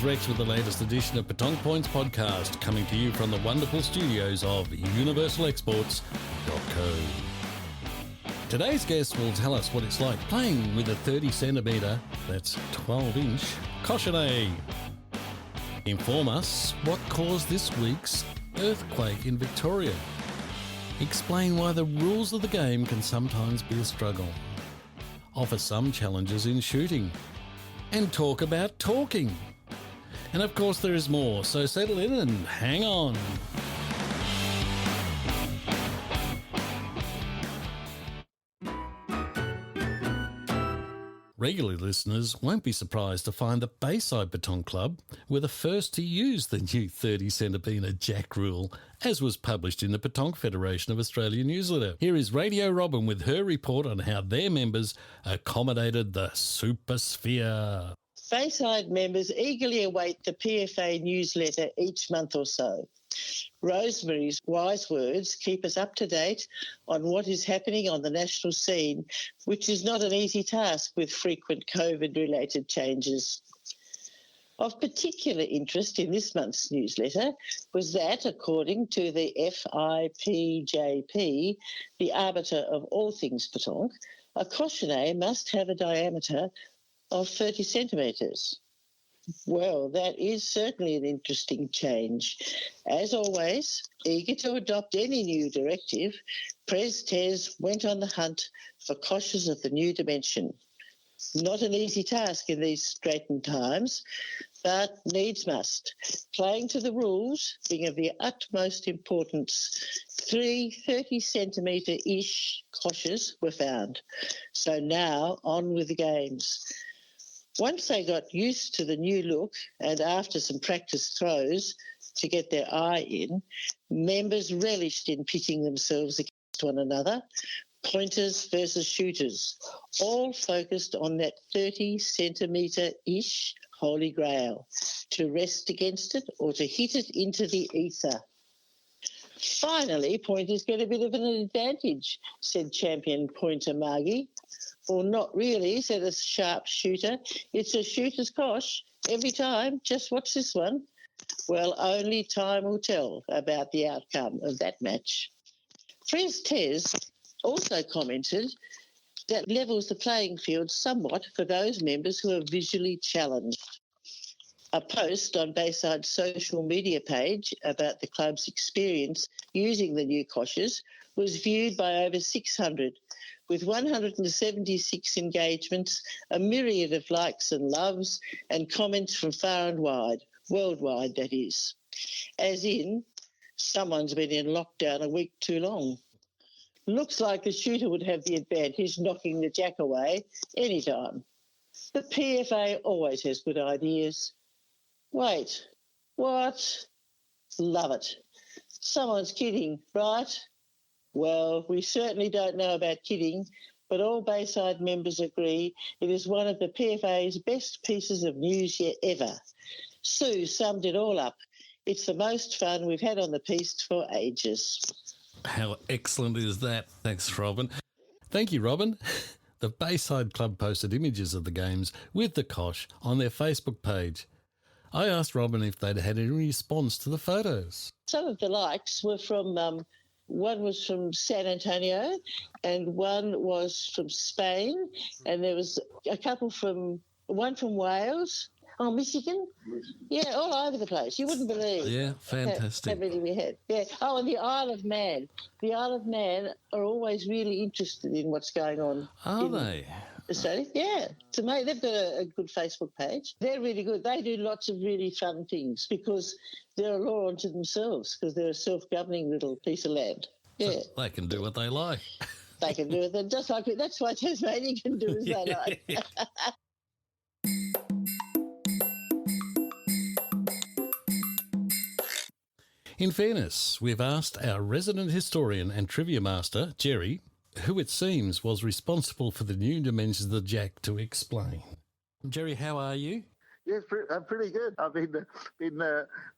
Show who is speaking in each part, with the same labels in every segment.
Speaker 1: Here's Rex with the latest edition of Petong Points Podcast, coming to you from the wonderful studios of universalexports.co. Today's guest will tell us what it's like playing with a 30cm, that's 12-inch, cochonnet. Inform us what caused this week's earthquake in Victoria. Explain why the rules of the game can sometimes be a struggle. Offer some challenges in shooting. And talk about talking. And of course there is more, so settle in and hang on. Regular listeners won't be surprised to find the Bayside Petong Club were the first to use the new 30cm jack rule, as was published in the Petong Federation of Australia newsletter. Here is Radio Robin with her report on how their members accommodated the super sphere.
Speaker 2: Bayside members eagerly await the PFA newsletter each month or so. Rosemary's wise words keep us up to date on what is happening on the national scene, which is not an easy task with frequent COVID-related changes. Of particular interest in this month's newsletter was that, according to the FIPJP, the arbiter of all things Petong, a cochonnet must have a diameter of 30 centimetres. Well, that is certainly an interesting change. As always, eager to adopt any new directive, Pres Tez went on the hunt for coches of the new dimension. Not an easy task in these straitened times, but needs must. Playing to the rules, being of the utmost importance, 3 30cm-ish coches were found. So now on with the games. Once they got used to the new look and after some practice throws to get their eye in, members relished in pitting themselves against one another, pointers versus shooters, all focused on that 30cm-ish holy grail, to rest against it or to hit it into the ether. Finally, pointers get a bit of an advantage, said champion pointer Margie. Well, not really, said a sharp shooter. It's a shooter's cosh every time. Just watch this one. Well, only time will tell about the outcome of that match. Pres Tez also commented that levels the playing field somewhat for those members who are visually challenged. A post on Bayside's social media page about the club's experience using the new coches was viewed by over 600, with 176 engagements, a myriad of likes and loves, and comments from far and wide, worldwide that is. As in, someone's been in lockdown a week too long. Looks like the shooter would have the advantage, knocking the jack away anytime. The PFA always has good ideas. Wait, what? Love it. Someone's kidding, right? Well, we certainly don't know about kidding, but all Bayside members agree it is one of the PFA's best pieces of news yet ever. Sue summed it all up. It's the most fun we've had on the piece for ages.
Speaker 1: How excellent is that? Thanks, Robin. Thank you, Robin. The Bayside Club posted images of the games with the cosh on their Facebook page. I asked Robin if they'd had any response to the photos.
Speaker 2: Some of the likes were from, one was from San Antonio and one was from Spain, and there was a couple one from Wales. Oh, Michigan? Yeah, all over the place. You wouldn't believe.
Speaker 1: Yeah, fantastic.
Speaker 2: How many we had. Yeah. Oh, and the Isle of Man. The Isle of Man are always really interested in what's going on.
Speaker 1: Are they?
Speaker 2: Australia. Yeah. So, mate, they've got a good Facebook page. They're really good. They do lots of really fun things because they're a law unto themselves because they're a self-governing little piece of land. Yeah.
Speaker 1: So they can do what they like.
Speaker 2: They can do it. Just like it. That's why Tasmania can do as they like.
Speaker 1: In fairness, we've asked our resident historian and trivia master, Gerry, who it seems was responsible for the new dimensions of the jack, to explain. Gerry, how are you?
Speaker 3: Yes, I'm pretty good. I've been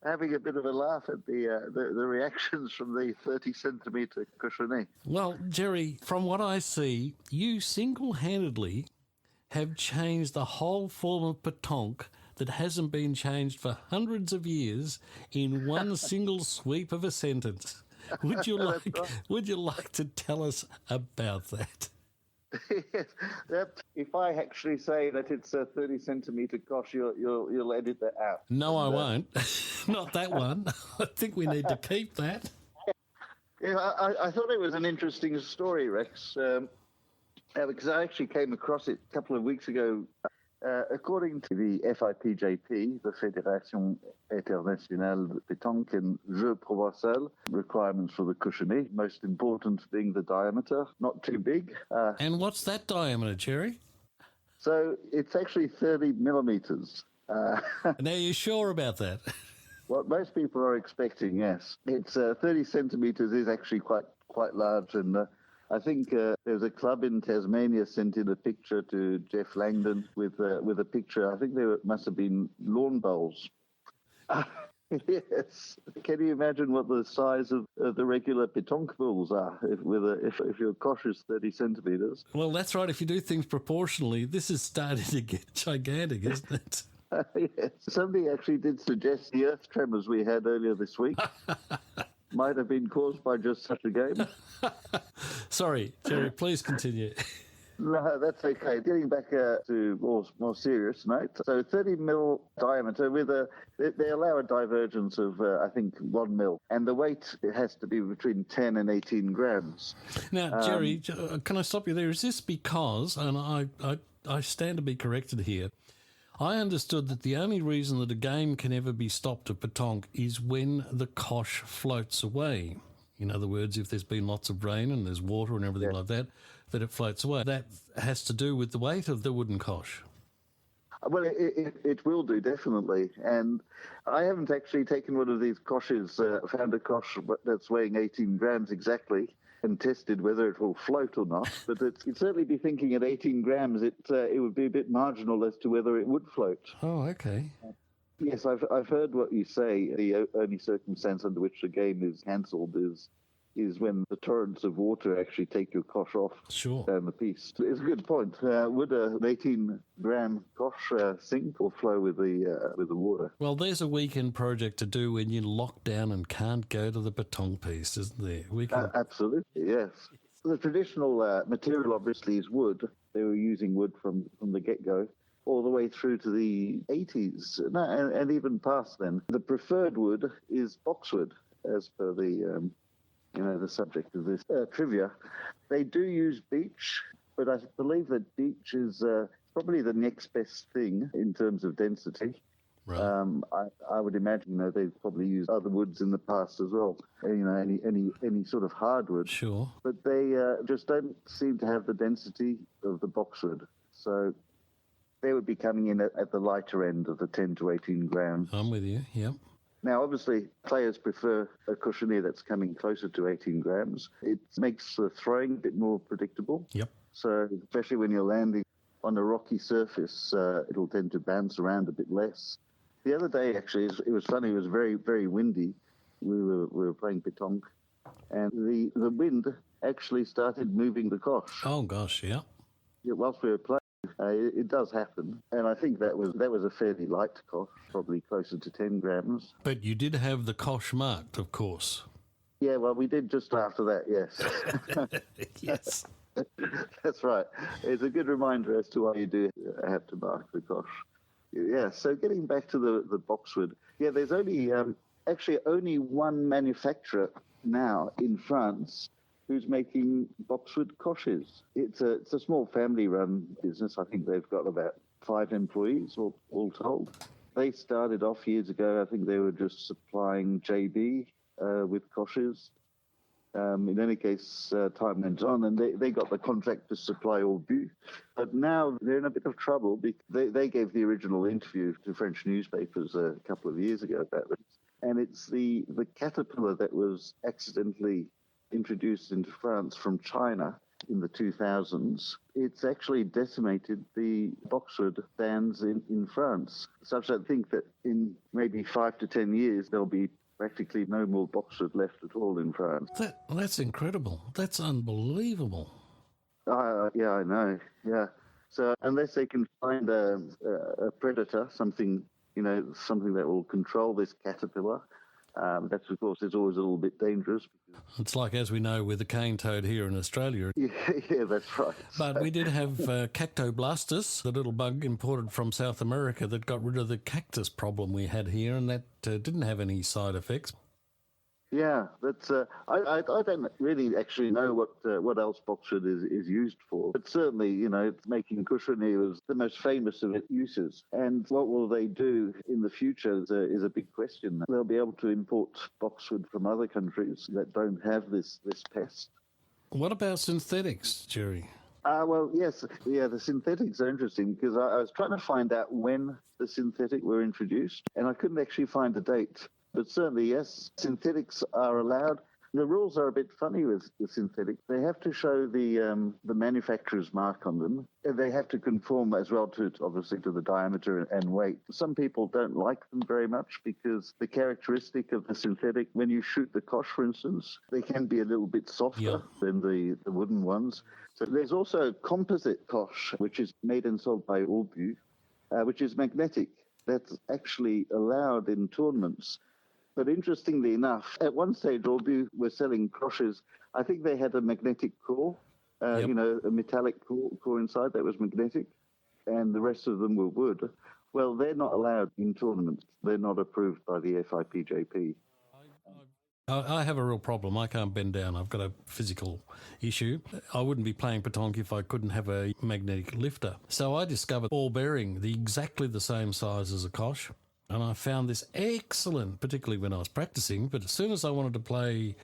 Speaker 3: having a bit of a laugh at the reactions from the 30cm cochonnet.
Speaker 1: Well, Gerry, from what I see, you single-handedly have changed the whole form of petanque that hasn't been changed for hundreds of years in one single sweep of a sentence. Would you like to tell us about that?
Speaker 3: Yes, if I actually say that it's a 30 centimetre cosh, you'll edit that out.
Speaker 1: No, I won't. Not that one. I think we need to keep that.
Speaker 3: Yeah, I thought it was an interesting story, Rex, because I actually came across it a couple of weeks ago. According to the FIPJP, the Fédération Internationale de Pétanque and Jeux Provençal, requirements for the cushiony, most important being the diameter, not too big.
Speaker 1: And what's that diameter, Gerry?
Speaker 3: So it's actually 30 millimetres.
Speaker 1: Now, you're sure about that?
Speaker 3: What most people are expecting, yes. It's 30 centimetres is actually quite large, and I think there's a club in Tasmania sent in a picture to Jeff Langdon with a picture. I think there must have been lawn bowls. Yes. Can you imagine what the size of the regular pétanque balls are if your cosh is 30 centimetres?
Speaker 1: Well, that's right. If you do things proportionally, this is starting to get gigantic, isn't it?
Speaker 3: Yes. Somebody actually did suggest the earth tremors we had earlier this week might have been caused by just such a game.
Speaker 1: Sorry, Gerry, please continue.
Speaker 3: No, that's okay. Getting back to more serious note. So 30 mil diameter they allow a divergence of, I think, 1 mil. And the weight, it has to be between 10 and 18 grams.
Speaker 1: Now, Gerry, can I stop you there? Is this because, and I stand to be corrected here, I understood that the only reason that a game can ever be stopped at pétanque is when the cosh floats away. In other words, if there's been lots of rain and there's water and everything like that it floats away. That has to do with the weight of the wooden cosh.
Speaker 3: Well, it will do, definitely. And I haven't actually taken one of these koshes, found a kosh that's weighing 18 grams exactly, and tested whether it will float or not. But you'd certainly be thinking at 18 grams, it would be a bit marginal as to whether it would float.
Speaker 1: Oh, okay.
Speaker 3: Yes, I've heard what you say. The only circumstance under which the game is cancelled is when the torrents of water actually take your kosh off down the piece. It's a good point. Would an 18-gram kosh sink or flow with the water?
Speaker 1: Well, there's a weekend project to do when you're locked down and can't go to the pétanque piece, isn't there?
Speaker 3: Absolutely, yes. The traditional material, obviously, is wood. They were using wood from the get-go, all the way through to the 80s, and even past then. The preferred wood is boxwood, as per the subject of this trivia. They do use beech, but I believe that beech is probably the next best thing in terms of density.
Speaker 1: Right.
Speaker 3: I would imagine they've probably used other woods in the past as well. Any sort of hardwood.
Speaker 1: Sure.
Speaker 3: But they just don't seem to have the density of the boxwood. So they would be coming in at the lighter end of the 10 to 18 grams.
Speaker 1: I'm with you. Yep.
Speaker 3: Now, obviously, players prefer a cushiony that's coming closer to 18 grams. It makes the throwing a bit more predictable.
Speaker 1: Yep.
Speaker 3: So, especially when you're landing on a rocky surface, it'll tend to bounce around a bit less. The other day, actually, it was funny. It was very, very windy. We were playing pétanque, and the wind actually started moving the kosh.
Speaker 1: Oh gosh, yeah.
Speaker 3: Whilst we were playing. It does happen, and I think that was a fairly light kosh, probably closer to 10 grams.
Speaker 1: But you did have the kosh marked, of course.
Speaker 3: Yeah, well, we did just after that, yes.
Speaker 1: Yes.
Speaker 3: That's right. It's a good reminder as to why you do have to mark the kosh. Yeah, so getting back to the boxwood, there's only one manufacturer now in France who's making boxwood koshes. It's a small family-run business. I think they've got about 5 employees, all told. They started off years ago. I think they were just supplying JB with koshes. In any case, time went on, and they got the contract to supply all but. But now they're in a bit of trouble because they gave the original interview to French newspapers a couple of years ago about this. And it's the caterpillar that was accidentally introduced into France from China in the 2000s. It's actually decimated the boxwood stands in France, such that I think that in maybe 5 to 10 years there'll be practically no more boxwood left at all in France.
Speaker 1: That's incredible. That's unbelievable.
Speaker 3: Yeah, I know. Yeah. So unless they can find a predator, something that will control this caterpillar, that's, of course, is always a little bit dangerous.
Speaker 1: It's like, as we know, with the cane toad here in Australia.
Speaker 3: Yeah, that's right.
Speaker 1: But we did have Cactoblastus, the little bug imported from South America that got rid of the cactus problem we had here, and that didn't have any side effects.
Speaker 3: Yeah, that's. I don't really actually know what else boxwood is used for, but certainly, making cushiony was the most famous of its uses. And what will they do in the future is a big question. They'll be able to import boxwood from other countries that don't have this pest.
Speaker 1: What about synthetics, Gerry?
Speaker 3: Well, yes, the synthetics are interesting because I was trying to find out when the synthetic were introduced, and I couldn't actually find a date. But certainly, yes, synthetics are allowed. The rules are a bit funny with synthetics. They have to show the manufacturer's mark on them. And they have to conform as well obviously to the diameter and weight. Some people don't like them very much because the characteristic of the synthetic, when you shoot the cosh, for instance, they can be a little bit softer than the wooden ones. So there's also composite cosh, which is made and sold by Orbu, which is magnetic. That's actually allowed in tournaments. But interestingly enough, at one stage, Orbu were selling croshes. I think they had a magnetic core, a metallic core inside that was magnetic, and the rest of them were wood. Well, they're not allowed in tournaments. They're not approved by the FIPJP.
Speaker 1: I have a real problem. I can't bend down. I've got a physical issue. I wouldn't be playing petanque if I couldn't have a magnetic lifter. So I discovered ball bearing, exactly the same size as a cosh. And I found this excellent, particularly when I was practicing. But as soon as I wanted to play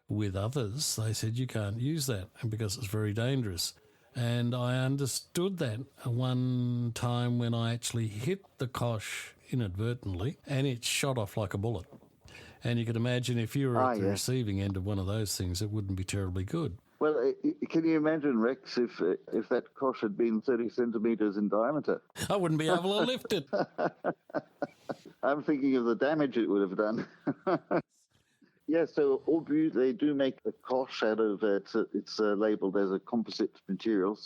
Speaker 1: with others, they said, you can't use that because it's very dangerous. And I understood that one time when I actually hit the cosh inadvertently and it shot off like a bullet. And you can imagine if you were at the receiving end of one of those things, it wouldn't be terribly good.
Speaker 3: Well, can you imagine, Rex, if that cosh had been 30 centimetres in diameter?
Speaker 1: I wouldn't be able to lift it.
Speaker 3: I'm thinking of the damage it would have done. Yeah, so Orbu, they do make a cosh out of it. It's labelled as a composite material,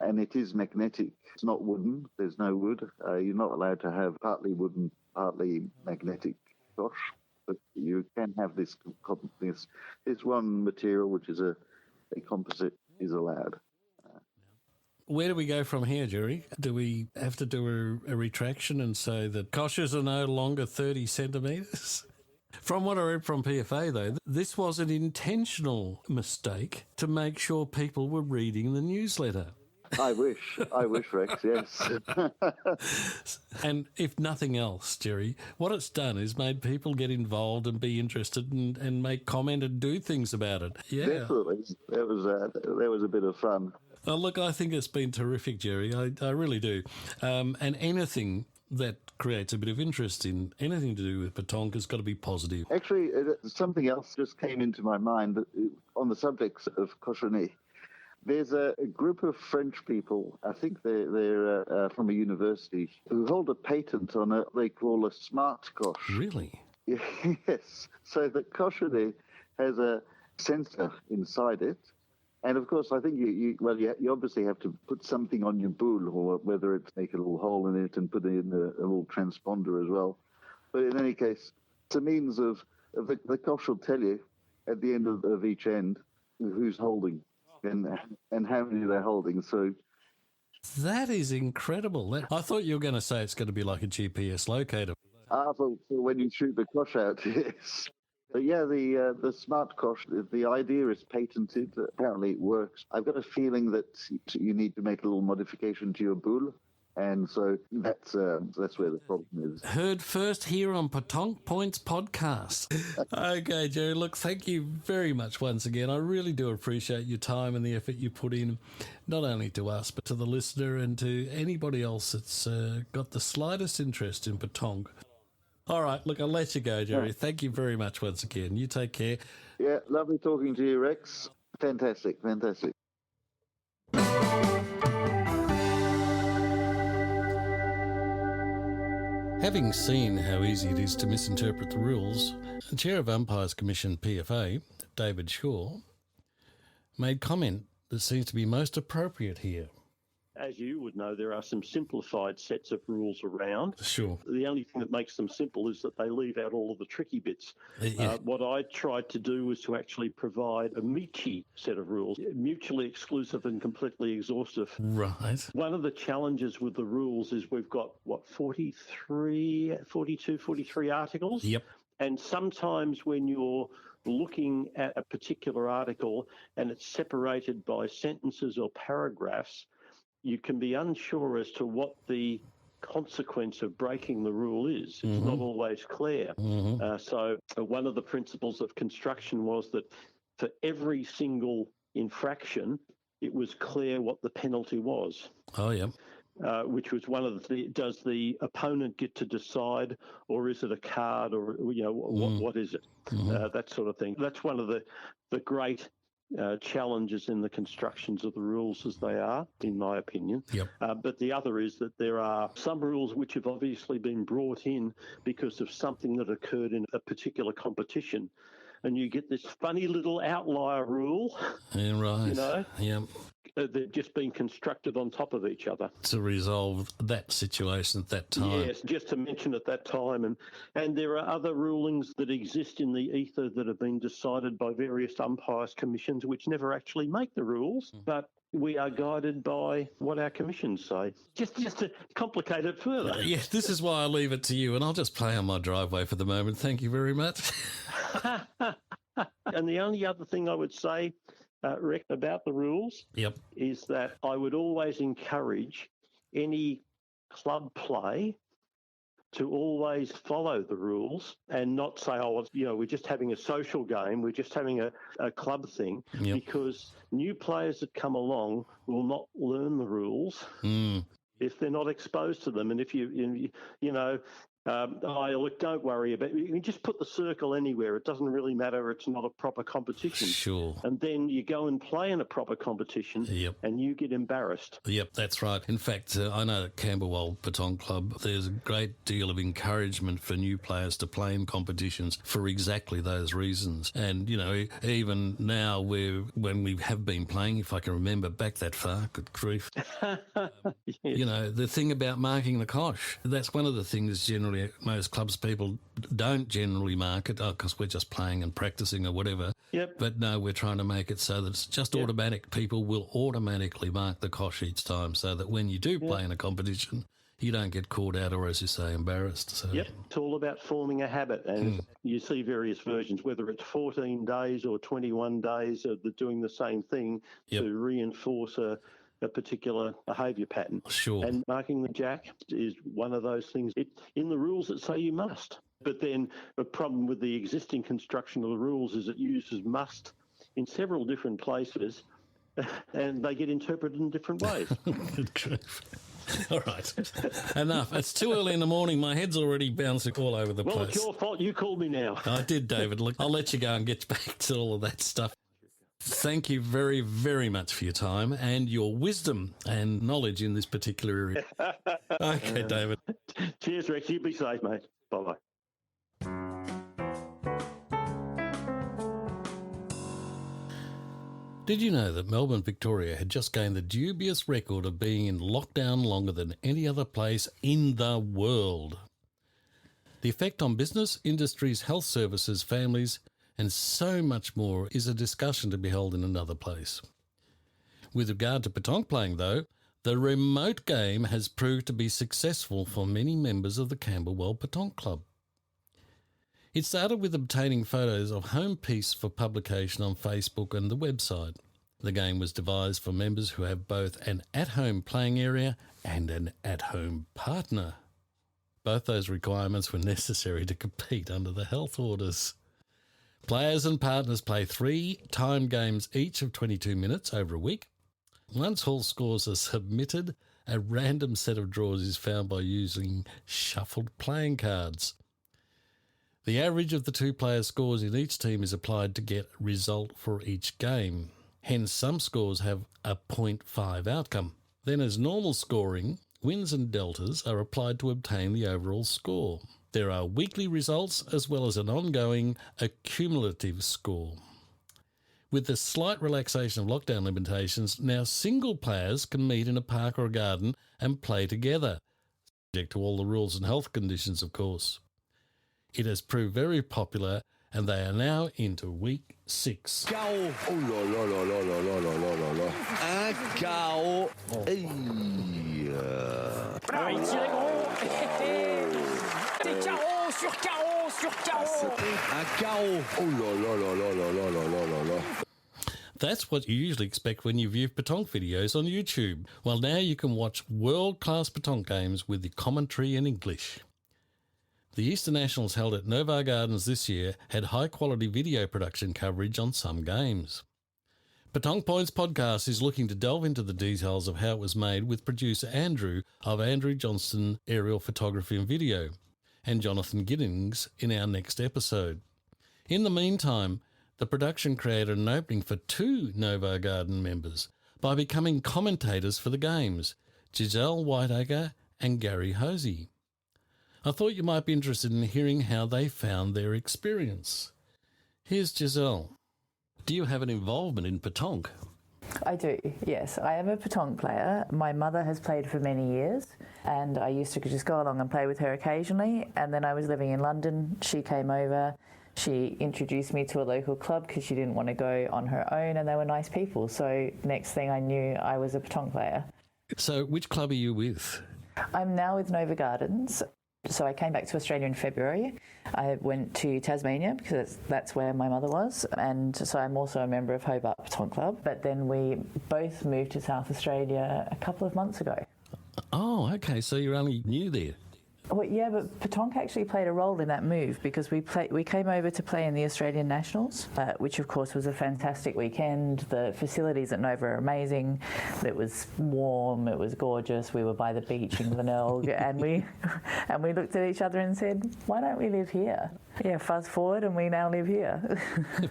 Speaker 3: and it is magnetic. It's not wooden. There's no wood. You're not allowed to have partly wooden, partly magnetic cosh, but you can have this one material, which is a composite, is allowed.
Speaker 1: Where do we go from here, Gerry? Do we have to do a retraction and say that koshes are no longer 30 centimetres? From what I read from PFA, though, this was an intentional mistake to make sure people were reading the newsletter.
Speaker 3: I wish, Rex, yes.
Speaker 1: And if nothing else, Gerry, what it's done is made people get involved and be interested and make comment and do things about it. Yeah,
Speaker 3: definitely. That was a bit of fun.
Speaker 1: Well, look, I think it's been terrific, Gerry. I really do. And anything that creates a bit of interest in anything to do with petanque has got to be positive.
Speaker 3: Actually, something else just came into my mind on the subject of cochonnet. There's a group of French people, I think they're from a university, who hold a patent on what they call a smart cosh.
Speaker 1: Really?
Speaker 3: Yes. So the cochonnet has a sensor inside it. And of course, I think you obviously have to put something on your boule, or whether it's make a little hole in it and put in a little transponder as well. But in any case, it's a means of the cosh will tell you at the end of each end who's holding and how many they're holding. So
Speaker 1: that is incredible. I thought you were going to say it's going to be like a GPS locator.
Speaker 3: For when you shoot the cosh out, yes. But yeah, the smart cosh, the idea is patented. Apparently it works. I've got a feeling that you need to make a little modification to your boule. And so that's where the problem is.
Speaker 1: Heard first here on Petanque Points Podcast. Okay, Gerry, look, thank you very much once again. I really do appreciate your time and the effort you put in, not only to us, but to the listener and to anybody else that's got the slightest interest in petanque. All right, look, I'll let you go, Gerry. Thank you very much once again. You take care.
Speaker 3: Yeah, lovely talking to you, Rex. Fantastic.
Speaker 1: Having seen how easy it is to misinterpret the rules, the Chair of Umpires Commission PFA, David Shaw, made comment that seems to be most appropriate here.
Speaker 4: as you would know, there are some simplified sets of rules around.
Speaker 1: Sure.
Speaker 4: The only thing that makes them simple is that they leave out all of the tricky bits.
Speaker 1: Yeah.
Speaker 4: What I tried to do was to actually provide a meaty set of rules, mutually exclusive and completely exhaustive.
Speaker 1: Right.
Speaker 4: One of the challenges with the rules is we've got, 42, 43 articles?
Speaker 1: Yep.
Speaker 4: And sometimes when you're looking at a particular article and it's separated by sentences or paragraphs, you can be unsure as to what the consequence of breaking the rule is. It's not always clear. So one of the principles of construction was that for every single infraction, it was clear what the penalty was.
Speaker 1: Oh, yeah.
Speaker 4: Which was one of the, does the opponent get to decide, or is it a card, or, what is it? That sort of thing. That's one of the great challenges in the constructions of the rules as they are, in my opinion.
Speaker 1: Yep.
Speaker 4: But the other is that there are some rules which have obviously been brought in because of something that occurred in a particular competition. And you get this funny little outlier rule.
Speaker 1: Yeah, right.
Speaker 4: You know?
Speaker 1: Yeah.
Speaker 4: They've just been constructed on top of each other.
Speaker 1: To resolve that situation at that time.
Speaker 4: Yes, just to mention at that time. And there are other rulings that exist in the ether that have been decided by various umpires commissions which never actually make the rules, but we are guided by what our commissions say. Just to complicate it further.
Speaker 1: Yes, this is why I leave it to you, and I'll just play on my driveway for the moment. Thank you very much.
Speaker 4: And the only other thing I would say, Rick, about the rules is that I would always encourage any club play to always follow the rules and not say, we're just having a social game, we're just having a club thing, because new players that come along will not learn the rules if they're not exposed to them. And if don't worry about it. You can just put the circle anywhere. It doesn't really matter. It's not a proper competition.
Speaker 1: Sure.
Speaker 4: And then you go and play in a proper competition and you get embarrassed.
Speaker 1: Yep, that's right. In fact, I know at Camberwell Baton Club, there's a great deal of encouragement for new players to play in competitions for exactly those reasons. And, even now when we have been playing, if I can remember back that far, good grief, the thing about marking the cosh, that's one of the things generally most clubs people don't generally mark it because we're just playing and practicing or whatever.
Speaker 4: Yep.
Speaker 1: But no, we're trying to make it so that it's just automatic. People will automatically mark the cosh each time so that when you do play in a competition, you don't get caught out or, as you say, embarrassed. So.
Speaker 4: Yep, it's all about forming a habit. And you see various versions, whether it's 14 days or 21 days of doing the same thing to reinforce a particular behaviour pattern.
Speaker 1: Sure.
Speaker 4: And marking the jack is one of those things. In the rules that say you must. But then the problem with the existing construction of the rules is it uses must in several different places and they get interpreted in different ways.
Speaker 1: Good grief. All right. Enough. It's too early in the morning. My head's already bouncing all over the place.
Speaker 4: Well, it's your fault. You called me now.
Speaker 1: I did, David. Look, I'll let you go and get back to all of that stuff. Thank you very, very much for your time and your wisdom and knowledge in this particular area. Okay, David.
Speaker 4: Cheers, Rex. You be safe, mate. Bye-bye.
Speaker 1: Did you know that Melbourne, Victoria had just gained the dubious record of being in lockdown longer than any other place in the world? The effect on business, industries, health services, families, and so much more is a discussion to be held in another place. With regard to petanque playing, though, the remote game has proved to be successful for many members of the Camberwell Petanque Club. It started with obtaining photos of home piece for publication on Facebook and the website. The game was devised for members who have both an at-home playing area and an at-home partner. Both those requirements were necessary to compete under the health orders. Players and partners play 3 timed games each of 22 minutes over a week. Once all scores are submitted, a random set of draws is found by using shuffled playing cards. The average of the 2 players' scores in each team is applied to get a result for each game. Hence, some scores have a 0.5 outcome. Then, as normal scoring, wins and deltas are applied to obtain the overall score. There are weekly results as well as an ongoing accumulative score. With the slight relaxation of lockdown limitations, now single players can meet in a park or a garden and play together, subject to all the rules and health conditions, of course. It has proved very popular, and they are now into week 6.
Speaker 5: KO. Oh là là là là là là là là là là. Un KO.
Speaker 6: Ah, il tirait gros. Des KO sur KO sur KO.
Speaker 5: Un KO. Oh là là là là là là là là là là.
Speaker 1: That's what you usually expect when you view petanque videos on YouTube. Well, now you can watch world-class petanque games with the commentary in English. The Easter Nationals held at Novar Gardens this year had high-quality video production coverage on some games. Petanque Points Podcast is looking to delve into the details of how it was made with producer Andrew of Andrew Johnston Aerial Photography and Video and Jonathan Giddings in our next episode. In the meantime, the production created an opening for 2 Novar Garden members by becoming commentators for the games, Giselle Whiteager and Gerry Hosey. I thought you might be interested in hearing how they found their experience. Here's Giselle. Do you have an involvement in petanque?
Speaker 7: I do, yes. I am a petanque player. My mother has played for many years, and I used to just go along and play with her occasionally. And then I was living in London. She came over. She introduced me to a local club because she didn't want to go on her own, and they were nice people. So next thing I knew, I was a petanque player.
Speaker 1: So which club are you with?
Speaker 7: I'm now with Nova Gardens. So I came back to Australia in February. I went to Tasmania because that's where my mother was, and so I'm also a member of Hobart Petanque Club. But then we both moved to South Australia a couple of months ago.
Speaker 1: Oh, okay, so you're only new there.
Speaker 7: Well, yeah, but petanque actually played a role in that move because we came over to play in the Australian Nationals, which of course was a fantastic weekend. The facilities at Nova are amazing. It was warm, it was gorgeous. We were by the beach in Glenelg, and we looked at each other and said, "Why don't we live here?" Yeah, fast forward, and we now live here.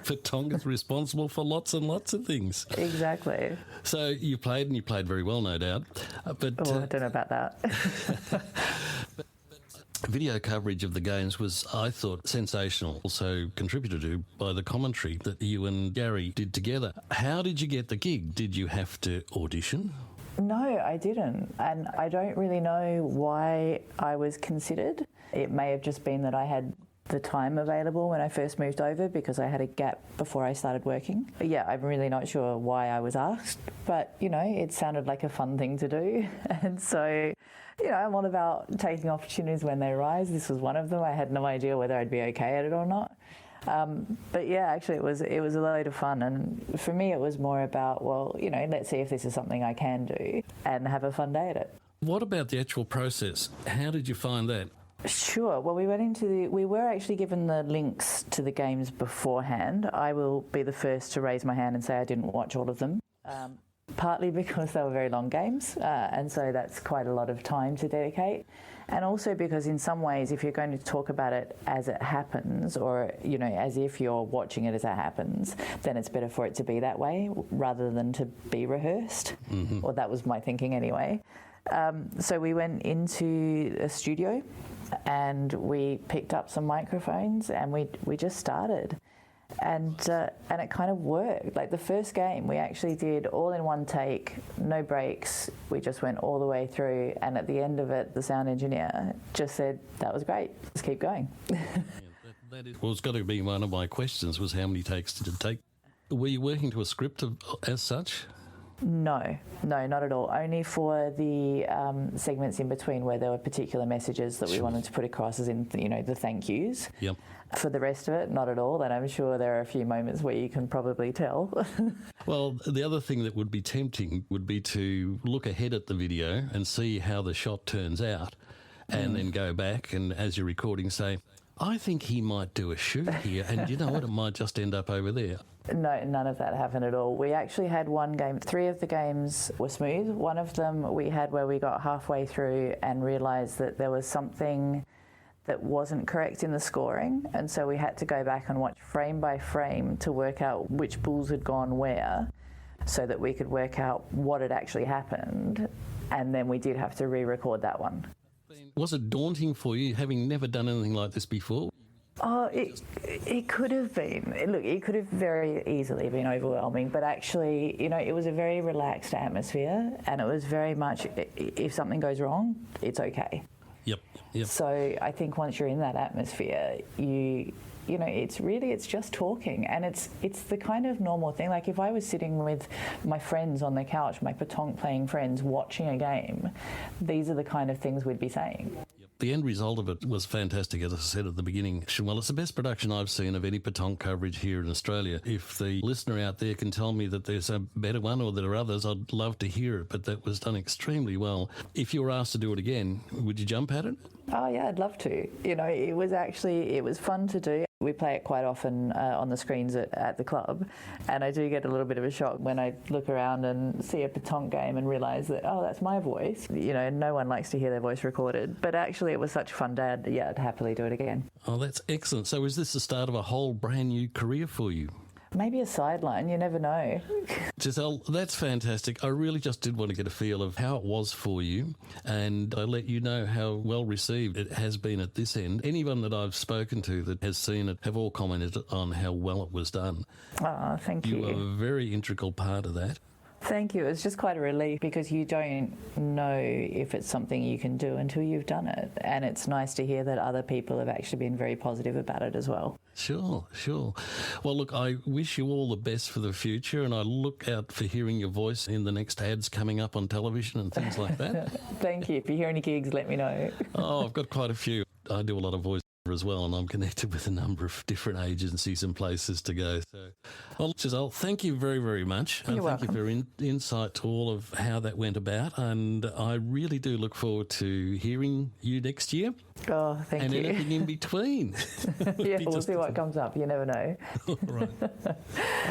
Speaker 1: Petanque is responsible for lots and lots of things.
Speaker 7: Exactly.
Speaker 1: So you played, and you played very well, no doubt. But
Speaker 7: I don't know about that.
Speaker 1: video coverage of the games was, I thought, sensational. Also contributed to by the commentary that you and Gerry did together. How did you get the gig? Did you have to audition?
Speaker 7: No, I didn't. And I don't really know why I was considered. It may have just been that I had the time available when I first moved over because I had a gap before I started working. But yeah, I'm really not sure why I was asked, but it sounded like a fun thing to do. And so, I'm all about taking opportunities when they arise. This was one of them. I had no idea whether I'd be okay at it or not. But yeah, actually it was a load of fun. And for me, it was more about, let's see if this is something I can do and have a fun day at it.
Speaker 1: What about the actual process? How did you find that?
Speaker 7: Sure. Well, we were actually given the links to the games beforehand. I will be the first to raise my hand and say I didn't watch all of them, partly because they were very long games, and so that's quite a lot of time to dedicate. And also because in some ways, if you're going to talk about it as it happens, or, as if you're watching it as it happens, then it's better for it to be that way rather than to be rehearsed. Mm-hmm. Or that was my thinking anyway. So we went into a studio and we picked up some microphones and we just started. And it kind of worked. Like the first game, we actually did all in one take, no breaks. We just went all the way through. And at the end of it, the sound engineer just said, "That was great. Let's keep going."
Speaker 1: Well, it's got to be one of my questions was how many takes did it take? Were you working to a script as such?
Speaker 7: No, not at all. Only for the segments in between where there were particular messages that we wanted to put across as in, the thank yous.
Speaker 1: Yep.
Speaker 7: For the rest of it, not at all. And I'm sure there are a few moments where you can probably tell.
Speaker 1: Well, the other thing that would be tempting would be to look ahead at the video and see how the shot turns out and then go back and as you're recording say, I think he might do a shoot here and you know what, it might just end up over there.
Speaker 7: No, none of that happened at all. We actually had one game. 3 of the games were smooth. One of them we had where we got halfway through and realised that there was something that wasn't correct in the scoring, and so we had to go back and watch frame by frame to work out which bulls had gone where so that we could work out what had actually happened, and then we did have to re-record that one.
Speaker 1: Was it daunting for you, having never done anything like this before?
Speaker 7: Oh, It could have been. Look, it could have very easily been overwhelming, but actually, it was a very relaxed atmosphere, and it was very much, if something goes wrong, it's okay.
Speaker 1: Yep.
Speaker 7: So I think once you're in that atmosphere, it's just talking, and it's the kind of normal thing. Like if I was sitting with my friends on the couch, my petanque playing friends, watching a game, these are the kind of things we'd be saying.
Speaker 1: The end result of it was fantastic, as I said at the beginning. Well, it's the best production I've seen of any petanque coverage here in Australia. If the listener out there can tell me that there's a better one or there are others, I'd love to hear it, but that was done extremely well. If you were asked to do it again, would you jump at it?
Speaker 7: Oh, yeah, I'd love to. It was fun to do. We play it quite often on the screens at the club, and I do get a little bit of a shock when I look around and see a petanque game and realise that, oh, that's my voice. No one likes to hear their voice recorded, but actually it was such a fun day, I'd happily do it again.
Speaker 1: Oh, that's excellent. So is this the start of a whole brand new career for you?
Speaker 7: Maybe a sideline, you never know.
Speaker 1: Giselle, that's fantastic. I really just did want to get a feel of how it was for you, and I let you know how well received it has been at this end. Anyone that I've spoken to that has seen it have all commented on how well it was done.
Speaker 7: Oh, thank you.
Speaker 1: You are a very integral part of that.
Speaker 7: Thank you. It's just quite a relief because you don't know if it's something you can do until you've done it. And it's nice to hear that other people have actually been very positive about it as well.
Speaker 1: Sure. Well, look, I wish you all the best for the future, and I look out for hearing your voice in the next ads coming up on television and things like that.
Speaker 7: Thank you. If you hear any gigs, let me know.
Speaker 1: Oh, I've got quite a few. I do a lot of voice as well, and I'm connected with a number of different agencies and places to go. So, well, Giselle, thank you very, very much.
Speaker 7: You're welcome.
Speaker 1: Thank you for insight to all of how that went about, and I really do look forward to hearing you next year.
Speaker 7: Oh, thank you.
Speaker 1: And anything in between.
Speaker 7: Yeah, we'll see what comes up. You never know.
Speaker 1: All right.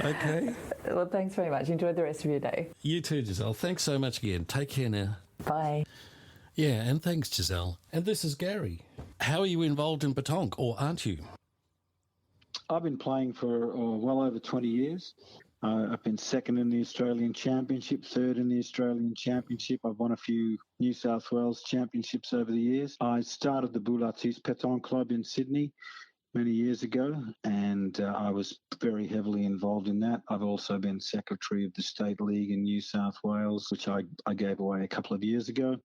Speaker 1: Okay.
Speaker 7: Well, thanks very much. Enjoy the rest of your day.
Speaker 1: You too, Giselle. Thanks so much again. Take care now.
Speaker 7: Bye.
Speaker 1: Yeah, and thanks, Giselle. And this is Gerry. How are you involved in petanque, or aren't you?
Speaker 8: I've been playing for well over 20 years. I've been second in the Australian Championship, third in the Australian Championship. I've won a few New South Wales championships over the years. I started the Boulattis Petanque Club in Sydney many years ago, and I was very heavily involved in that. I've also been secretary of the State League in New South Wales, which I gave away a couple of years ago.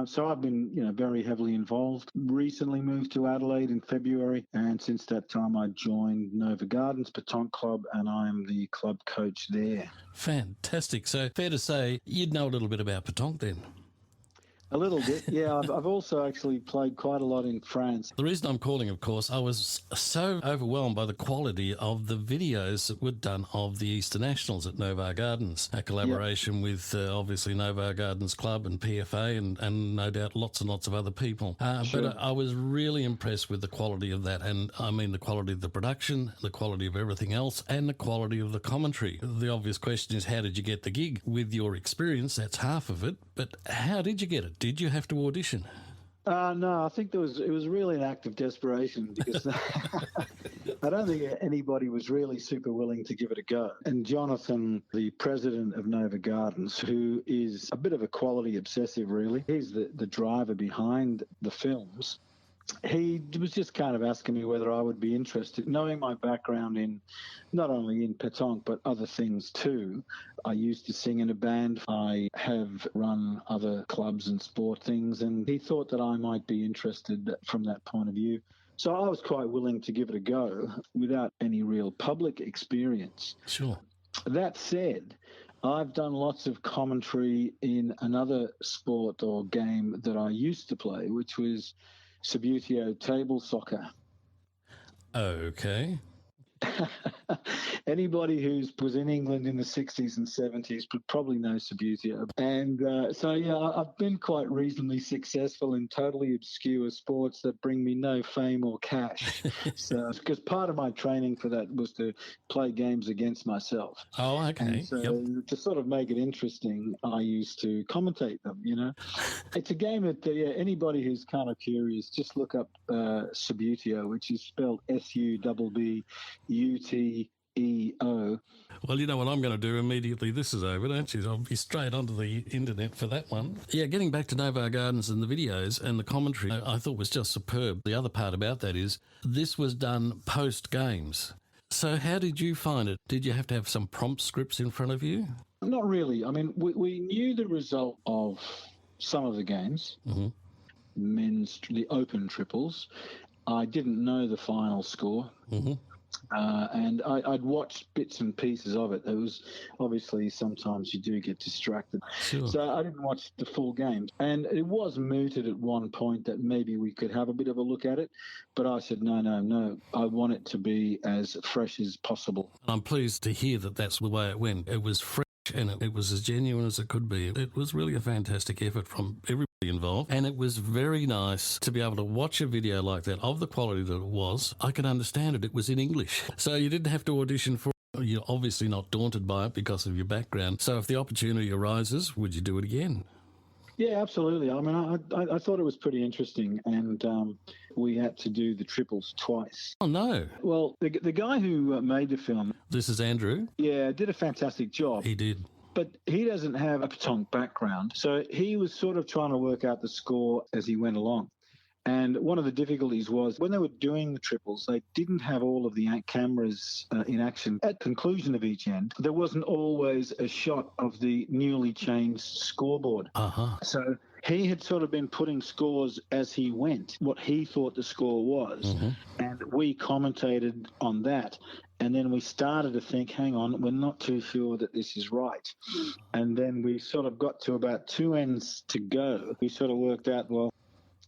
Speaker 8: So I've been, very heavily involved. Recently moved to Adelaide in February, and since that time I joined Nova Gardens Petanque Club, and I'm the club coach there.
Speaker 1: Fantastic. So fair to say you'd know a little bit about petanque then?
Speaker 8: A little bit, yeah. I've also actually played quite a lot in France.
Speaker 1: The reason I'm calling, of course, I was so overwhelmed by the quality of the videos that were done of the Easter Nationals at Nova Gardens, a collaboration with obviously Nova Gardens Club and PFA and no doubt lots and lots of other people.
Speaker 8: Sure.
Speaker 1: But I was really impressed with the quality of that, and I mean the quality of the production, the quality of everything else, and the quality of the commentary. The obvious question is, how did you get the gig? With your experience, that's half of it, but how did you get it? Did you have to audition?
Speaker 8: No, I think it was really an act of desperation because I don't think anybody was really super willing to give it a go. And Jonathan, the president of Nova Gardens, who is a bit of a quality obsessive, really, he's the driver behind the films. He was just kind of asking me whether I would be interested, knowing my background in not only in petanque but other things too. I used to sing in a band. I have run other clubs and sport things, and he thought that I might be interested from that point of view. So I was quite willing to give it a go without any real public experience.
Speaker 1: Sure.
Speaker 8: That said, I've done lots of commentary in another sport or game that I used to play, which was Subbuteo table soccer.
Speaker 1: Okay.
Speaker 8: Anybody who was in England in the 60s and 70s would probably know Subbuteo. And I've been quite reasonably successful in totally obscure sports that bring me no fame or cash. So, because part of my training for that was to play games against myself.
Speaker 1: Oh, okay.
Speaker 8: And so to sort of make it interesting, I used to commentate them, It's a game that anybody who's kind of curious, just look up Subbuteo, which is spelled Subbuteo. EO.
Speaker 1: Well, you know what I'm going to do immediately this is over, don't you? I'll be straight onto the internet for that one. Yeah, getting back to Novo Gardens and the videos and the commentary, I thought was just superb. The other part about that is this was done post-games. So how did you find it? Did you have to have some prompt scripts in front of you?
Speaker 8: Not really. I mean, we knew the result of some of the games, the open triples. I didn't know the final score. And I'd watched bits and pieces of it. It was obviously sometimes you do get distracted.
Speaker 1: Sure.
Speaker 8: So I didn't watch the full game. And it was mooted at one point that maybe we could have a bit of a look at it. But I said, no. I want it to be as fresh as possible.
Speaker 1: I'm pleased to hear that that's the way it went. It was fresh and it was as genuine as it could be. It was really a fantastic effort from everybody involved, and it was very nice to be able to watch a video like that of the quality that it was. I could understand it. It was in English, so you didn't have to audition for it. You're obviously not daunted by it because of your background. So if the opportunity arises, would you do it again?
Speaker 8: Yeah, absolutely. I mean, I thought it was pretty interesting, and we had to do the triples twice.
Speaker 1: Oh, no.
Speaker 8: Well, the guy who made the film...
Speaker 1: This is Andrew?
Speaker 8: Yeah, did a fantastic job.
Speaker 1: He did.
Speaker 8: But he doesn't have a petanque background, so he was sort of trying to work out the score as he went along. And one of the difficulties was when they were doing the triples, they didn't have all of the cameras in action. At conclusion of each end, there wasn't always a shot of the newly changed scoreboard. So he had sort of been putting scores as he went, what he thought the score was, and we commentated on that. And then we started to think, hang on, we're not too sure that this is right. And then we sort of got to about 2 ends to go. We sort of worked out, well,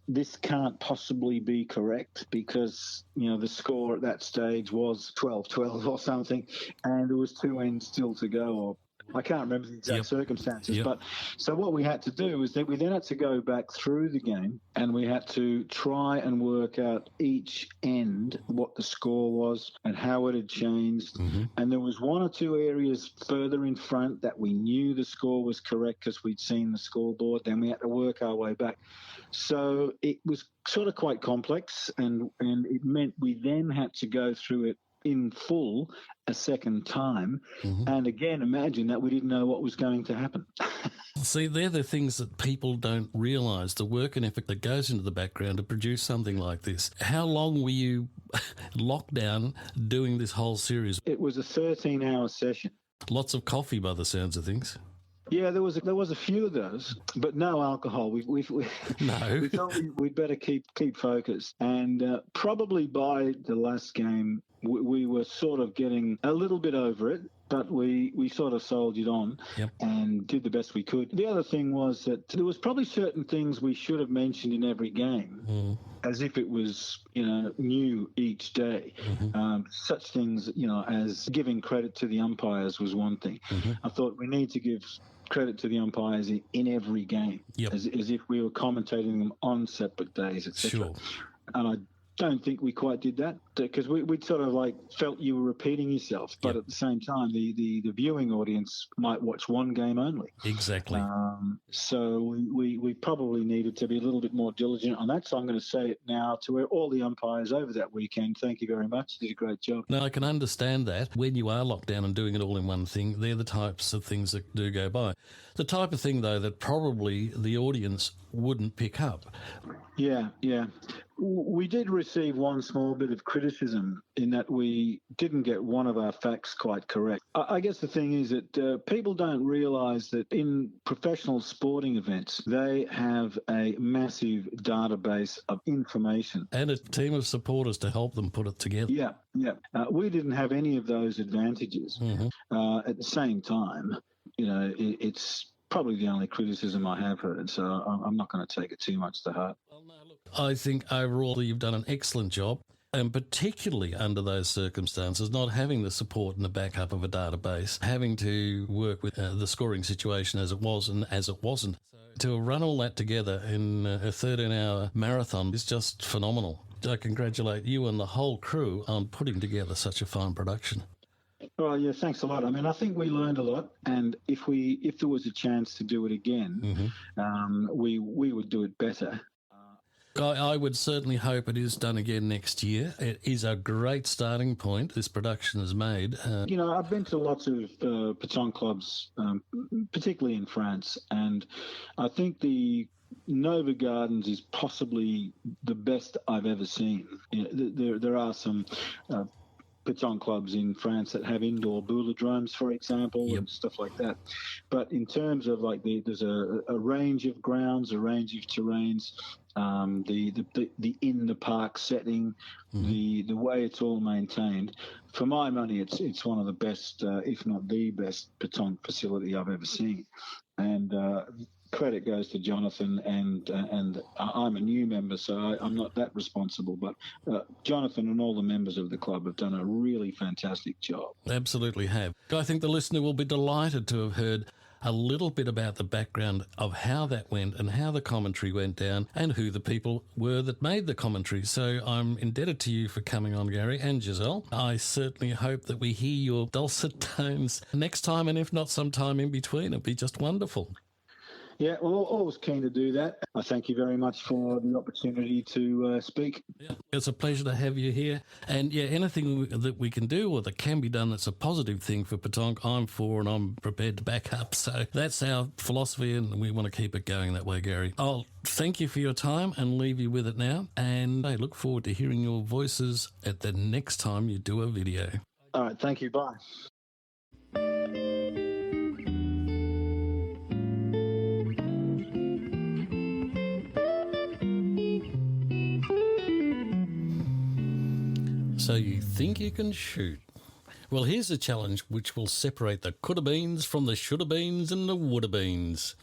Speaker 8: this can't possibly be correct because, you know, the score at that stage was 12-12 or something, and there was 2 ends still to go, or I can't remember the exact circumstances. But so what we had to do is that we then had to go back through the game and we had to try and work out each end, what the score was and how it had changed. And there was 1 or 2 areas further in front that we knew the score was correct because we'd seen the scoreboard. Then we had to work our way back. So it was sort of quite complex, and it meant we then had to go through it in full a second time. And again, imagine that we didn't know what was going to happen.
Speaker 1: See, they're the things that people don't realise, the work and effort that goes into the background to produce something like this. How long were you locked down doing this whole series?
Speaker 8: It was a 13-hour session.
Speaker 1: Lots of coffee by the sounds of things.
Speaker 8: Yeah, there was a few of those, but no alcohol. We thought we'd better keep focused, and probably by the last game we were sort of getting a little bit over it, but we sort of soldiered on and did the best we could. The other thing was that there was probably certain things we should have mentioned in every game, as if it was, you know, new each day. Such things, you know, as giving credit to the umpires was one thing. I thought we need to give credit to the umpires in every game, as if we were commentating them on separate days, etc. And I don't think we quite did that because we'd sort of like felt you were repeating yourself, but at the same time, the viewing audience might watch one game only.
Speaker 1: Exactly.
Speaker 8: So we probably needed to be a little bit more diligent on that. So I'm going to say it now to all the umpires over that weekend. Thank you very much. You did a great job.
Speaker 1: Now, I can understand that when you are locked down and doing it all in one thing, they're the types of things that do go by. The type of thing, though, that probably the audience wouldn't pick up.
Speaker 8: Yeah. We did receive one small bit of criticism in that we didn't get one of our facts quite correct. I guess the thing is that people don't realise that in professional sporting events, they have a massive database of information.
Speaker 1: And a team of supporters to help them put it together.
Speaker 8: Yeah. We didn't have any of those advantages. At the same time, you know, it's probably the only criticism I have heard, so I'm not going to take it too much to heart.
Speaker 1: I think overall you've done an excellent job, and particularly under those circumstances, not having the support and the backup of a database, having to work with the scoring situation as it was and as it wasn't. To run all that together in a 13-hour marathon is just phenomenal. I congratulate you and the whole crew on putting together such a fine production.
Speaker 8: Well, yeah, thanks a lot. I mean, I think we learned a lot, and if there was a chance to do it again, we would do it better.
Speaker 1: I would certainly hope it is done again next year. It is a great starting point this production has made.
Speaker 8: I've been to lots of pétanque clubs, particularly in France, and I think the Nova Gardens is possibly the best I've ever seen. There are some pétanque clubs in France that have indoor boulodromes, for example, and stuff like that. But in terms of there's a range of grounds, a range of terrains, the in the park setting, the way it's all maintained. For my money, it's one of the best, if not the best, pétanque facility I've ever seen. And credit goes to Jonathan, and I'm a new member, so I'm not that responsible. But Jonathan and all the members of the club have done a really fantastic job.
Speaker 1: Absolutely have. I think the listener will be delighted to have heard a little bit about the background of how that went and how the commentary went down and who the people were that made the commentary. So I'm indebted to you for coming on, Gerry and Giselle. I certainly hope that we hear your dulcet tones next time, and if not sometime in between. It'd be just wonderful.
Speaker 8: Yeah, well, always keen to do that. I thank you very much for the opportunity to speak.
Speaker 1: Yeah, it's a pleasure to have you here. And yeah, anything that we can do or that can be done that's a positive thing for pétanque, I'm for, and I'm prepared to back up. So that's our philosophy, and we want to keep it going that way, Gerry. I'll thank you for your time and leave you with it now. And I look forward to hearing your voices at the next time you do a video.
Speaker 8: All right, thank you. Bye.
Speaker 1: So you think you can shoot? Well, here's a challenge which will separate the coulda-beens from the shoulda-beens and the woulda-beens.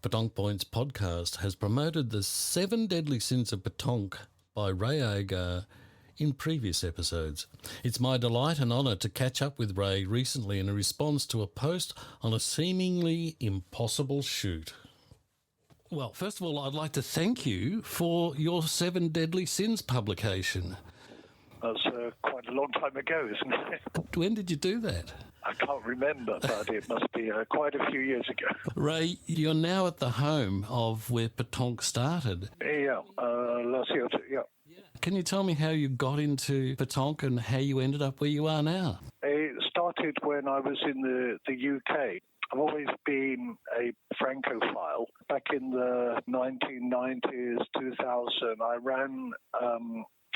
Speaker 1: Pétanque Points podcast has promoted the 7 deadly sins of pétanque by Ray Ager in previous episodes. It's my delight and honour to catch up with Ray recently in a response to a post on a seemingly impossible shoot. Well, first of all, I'd like to thank you for your 7 Deadly Sins publication.
Speaker 9: That's quite a long time ago, isn't it?
Speaker 1: When did you do that?
Speaker 9: I can't remember, but it must be quite a few years ago.
Speaker 1: Ray, you're now at the home of where pétanque started.
Speaker 9: Yeah, La Ciotat, yeah.
Speaker 1: Can you tell me how you got into pétanque and how you ended up where you are now?
Speaker 9: It started when I was in the UK. I've always been a Francophile. Back in the 1990s, 2000, I ran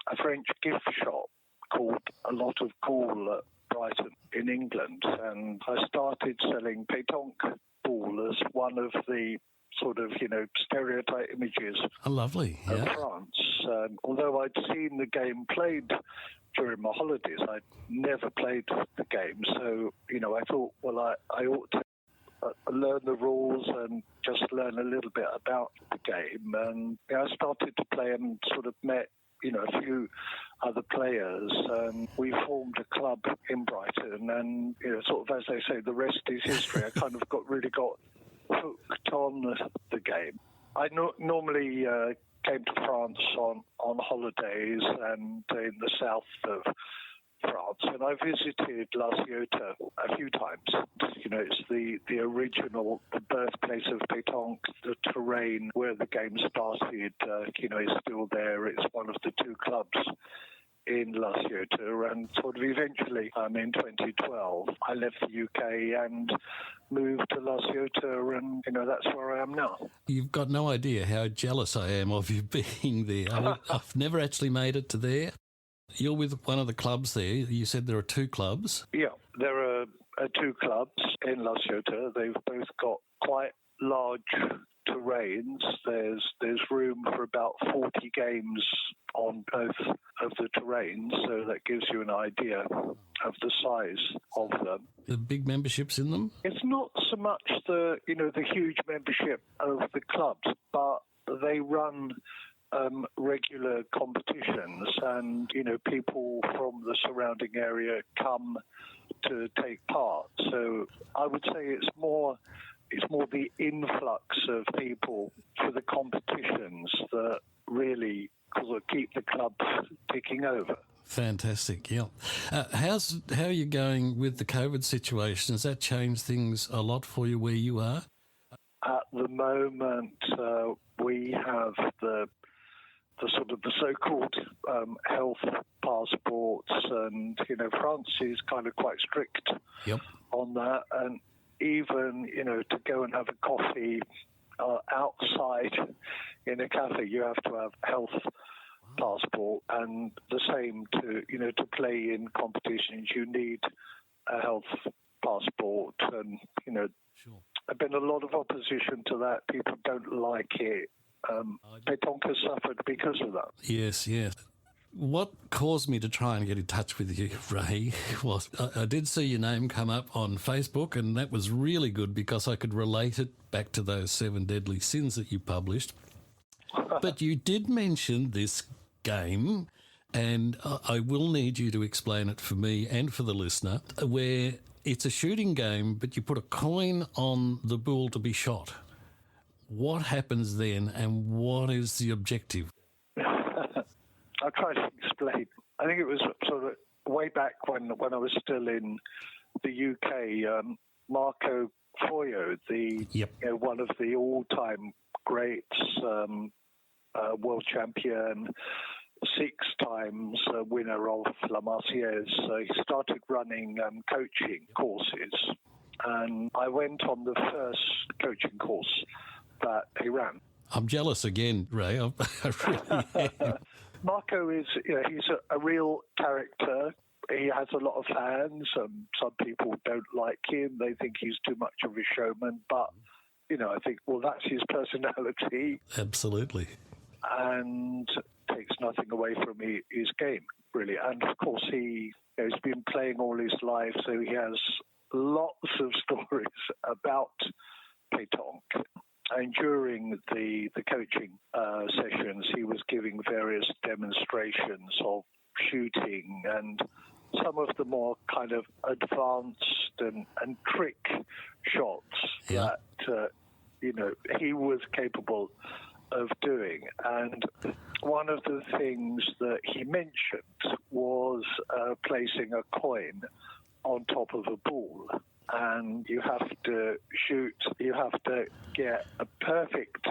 Speaker 9: a French gift shop called A Lot of Cool at Brighton in England, and I started selling pétanque ball as one of the sort of, stereotype images of France. Although I'd seen the game played during my holidays, I'd never played the game. So, I thought, well, I ought to learn the rules and just learn a little bit about the game. And I started to play and sort of met a few other players. We formed a club in Brighton, and sort of, as they say, the rest is history. I kind of really got hooked on the game. I normally came to France on holidays and in the south of France, and I visited La Ciotat a few times. It's the original, the birthplace of pétanque. The terrain where the game started, is still there. It's one of the 2 clubs in La Ciotat, and sort of eventually, in 2012, I left the UK and moved to La Ciotat, and that's where I am now.
Speaker 1: You've got no idea how jealous I am of you being there. I've never actually made it to there. You're with one of the clubs there. You said there are 2 clubs.
Speaker 9: Yeah, there are 2 clubs in La Ciotat. They've both got quite large terrains. There's room for about 40 games on both of the terrains, so that gives you an idea of the size of them.
Speaker 1: The big memberships in them?
Speaker 9: It's not so much the huge membership of the clubs, but they run regular competitions, and people from the surrounding area come to take part. So I would say it's more the influx of people for the competitions that really keep the club ticking over.
Speaker 1: Fantastic, yeah. How are you going with the COVID situation? Has that changed things a lot for you where you are?
Speaker 9: At the moment, we have the the so-called health passports, and France is kind of quite strict on that, and even to go and have a coffee outside in a cafe, you have to have health passport, and the same to play in competitions, you need a health passport, and there's been a lot of opposition to that. People don't like it. Pétanque has suffered because of that.
Speaker 1: Yes. What caused me to try and get in touch with you, Ray, was I did see your name come up on Facebook, and that was really good because I could relate it back to those 7 deadly sins that you published. But you did mention this game, and I will need you to explain it for me and for the listener, where it's a shooting game, but you put a coin on the bull to be shot. What happens then, and what is the objective?
Speaker 9: I'll try to explain. I think it was sort of way back when I was still in the UK. Marco Foyo, one of the all-time greats, world champion, 6 times winner of La Marseillaise. He started running coaching courses, and I went on the first coaching course that he ran.
Speaker 1: I'm jealous again, Ray. I really am.
Speaker 9: Marco is, he's a real character. He has a lot of fans. Some people don't like him. They think he's too much of a showman. But, I think, well, that's his personality.
Speaker 1: Absolutely.
Speaker 9: And takes nothing away from his game, really. And, of course, he's been playing all his life, so he has lots of stories about pétanque. And during the coaching sessions, he was giving various demonstrations of shooting and some of the more kind of advanced and trick shots that, he was capable of doing. And one of the things that he mentioned was placing a coin on top of a ball. And you have to shoot, you have to get a perfect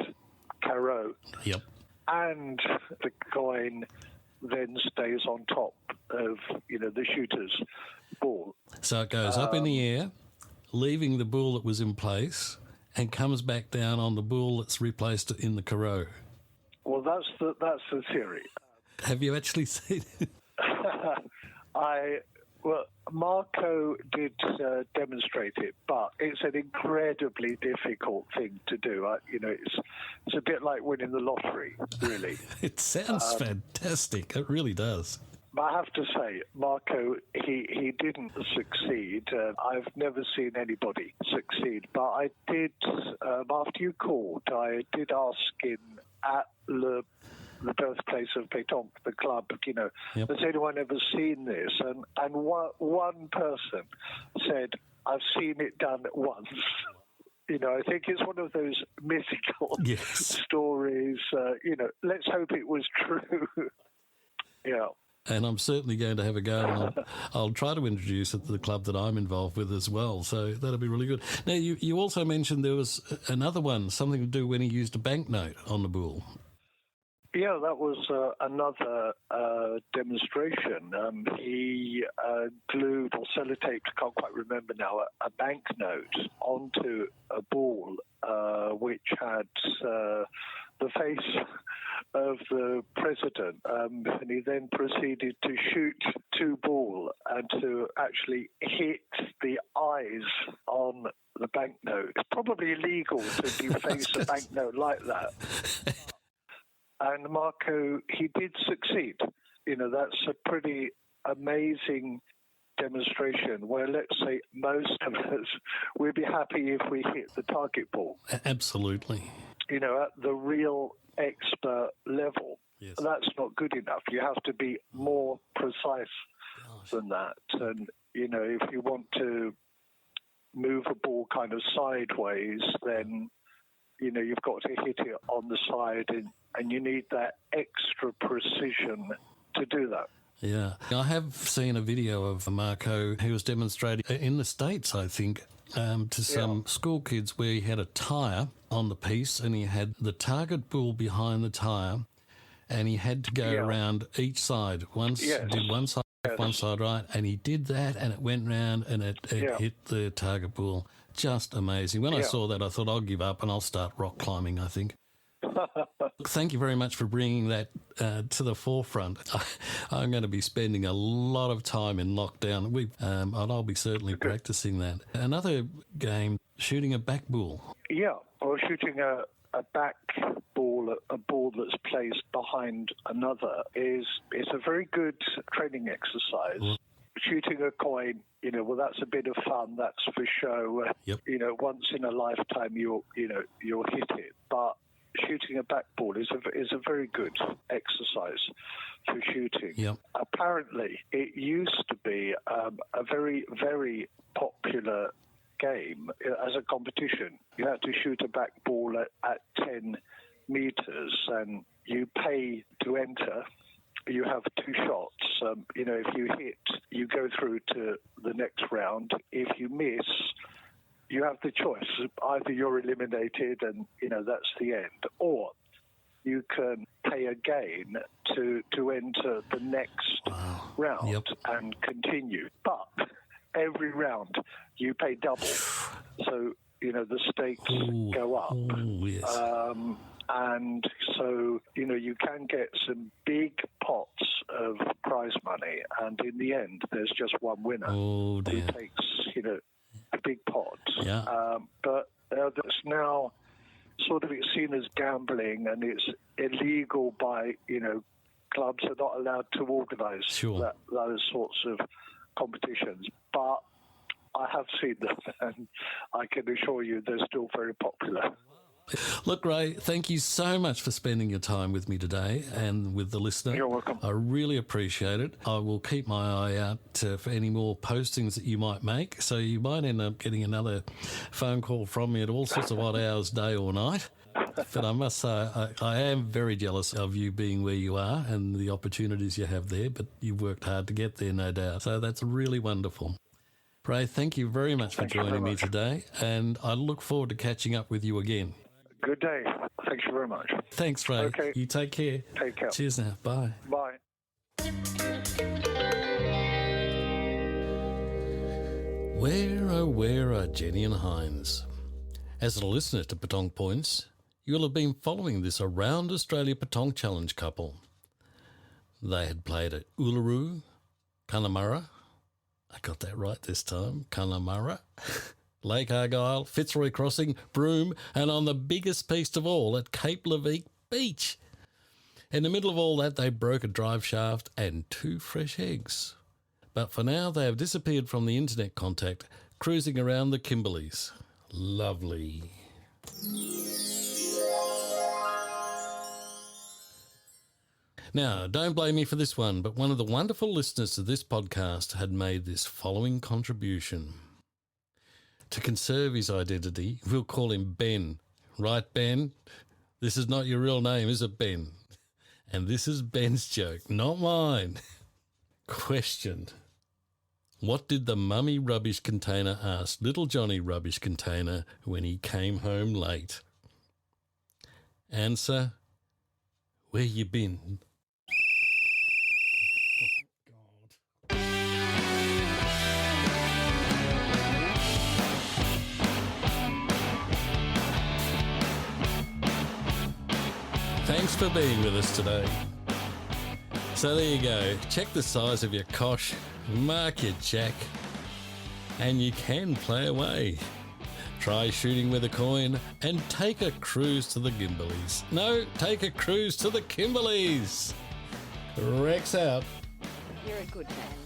Speaker 9: carreau.
Speaker 1: Yep.
Speaker 9: And the coin then stays on top of, the shooter's ball.
Speaker 1: So it goes up in the air, leaving the ball that was in place, and comes back down on the ball that's replaced in the carreau.
Speaker 9: Well, that's the theory.
Speaker 1: Have you actually seen it?
Speaker 9: Well, Marco did demonstrate it, but it's an incredibly difficult thing to do. It's a bit like winning the lottery, really.
Speaker 1: It sounds fantastic. It really does.
Speaker 9: But I have to say, Marco, he didn't succeed. I've never seen anybody succeed. But I did, after you called, I did ask him at the birthplace of pétanque, the club, has anyone ever seen this? And one person said, I've seen it done once. I think it's one of those mythical stories. Let's hope it was true.
Speaker 1: And I'm certainly going to have a go, and I'll try to introduce it to the club that I'm involved with as well. So that'll be really good. Now, you also mentioned there was another one, something to do when he used a banknote on the bull.
Speaker 9: Yeah, that was another demonstration. He glued or sellotaped, can't quite remember now, a banknote onto a ball which had the face of the president, and he then proceeded to shoot 2 ball and to actually hit the eyes on the banknote. It's probably illegal to deface a banknote like that. And Marco, he did succeed. That's a pretty amazing demonstration where, let's say, most of us, we'd be happy if we hit the target ball.
Speaker 1: Absolutely.
Speaker 9: At the real expert level.
Speaker 1: Yes.
Speaker 9: That's not good enough. You have to be more precise than that. And, if you want to move a ball kind of sideways, then, you've got to hit it on the side, and you need that extra precision to do that.
Speaker 1: Yeah. I have seen a video of Marco who was demonstrating in the States, I think, to some school kids where he had a tyre on the piece and he had the target bull behind the tyre and he had to go around each side. Did one side left, one side right, and he did that, and it went round, and it hit the target pool. Just amazing. When I saw that, I thought I'll give up and I'll start rock climbing, I think. Thank you very much for bringing that to the forefront. I'm going to be spending a lot of time in lockdown, and I'll be certainly practicing that. Another game, shooting a back ball.
Speaker 9: Yeah, or shooting a back ball, a ball that's placed behind another, is a very good training exercise. Shooting a coin, that's a bit of fun. That's for show. Once in a lifetime, you'll hit it. But shooting a back ball is a very good exercise for shooting.
Speaker 1: Yep.
Speaker 9: Apparently, it used to be a very, very popular game as a competition. You had to shoot a back ball at 10 meters, and you pay to enter. You have two shots. If you hit, you go through to the next round. If you miss, you have the choice. Either you're eliminated and, that's the end, or you can pay again to enter the next round and continue. But every round you pay double. So, the stakes go up. And so, you can get some big pots of prize money. And in the end, there's just one winner who takes, a big pot.
Speaker 1: Yeah.
Speaker 9: But that's now sort of it's seen as gambling, and it's illegal by, clubs are not allowed to organise those sorts of competitions. But I have seen them, and I can assure you they're still very popular.
Speaker 1: Look, Ray, thank you so much for spending your time with me today and with the listener.
Speaker 9: You're welcome.
Speaker 1: I really appreciate it. I will keep my eye out for any more postings that you might make. So you might end up getting another phone call from me at all sorts of odd hours, day or night. But I must say, I am very jealous of you being where you are and the opportunities you have there, but you've worked hard to get there, no doubt. So that's really wonderful. Ray, thank you very much for joining me today, and I look forward to catching up with you again.
Speaker 9: Good day. Thank you very much.
Speaker 1: Thanks, Ray.
Speaker 9: Okay.
Speaker 1: You take care.
Speaker 9: Take care.
Speaker 1: Cheers now. Bye.
Speaker 9: Bye.
Speaker 1: Where are Jenny and Hines? As a listener to Petong Points, you'll have been following this Around Australia Petong Challenge couple. They had played at Uluru, Connemara, I got that right this time, Connemara, Lake Argyle, Fitzroy Crossing, Broome, and on the biggest piece of all at Cape Leveque Beach. In the middle of all that, they broke a drive shaft and 2 fresh eggs. But for now, they have disappeared from the internet contact, cruising around the Kimberleys. Lovely. Now, don't blame me for this one, but one of the wonderful listeners to this podcast had made this following contribution. To conserve his identity, we'll call him Ben. Right, Ben? This is not your real name, is it, Ben? And this is Ben's joke, not mine. Question. What did the mummy rubbish container ask little Johnny Rubbish Container when he came home late? Answer. Where you been? Thanks for being with us today. So there you go. Check the size of your cosh, mark your jack, and you can play away. Try shooting with a coin and take a cruise to the Kimberleys. No, take a cruise to the Kimberleys. Rex out.
Speaker 10: You're a good man.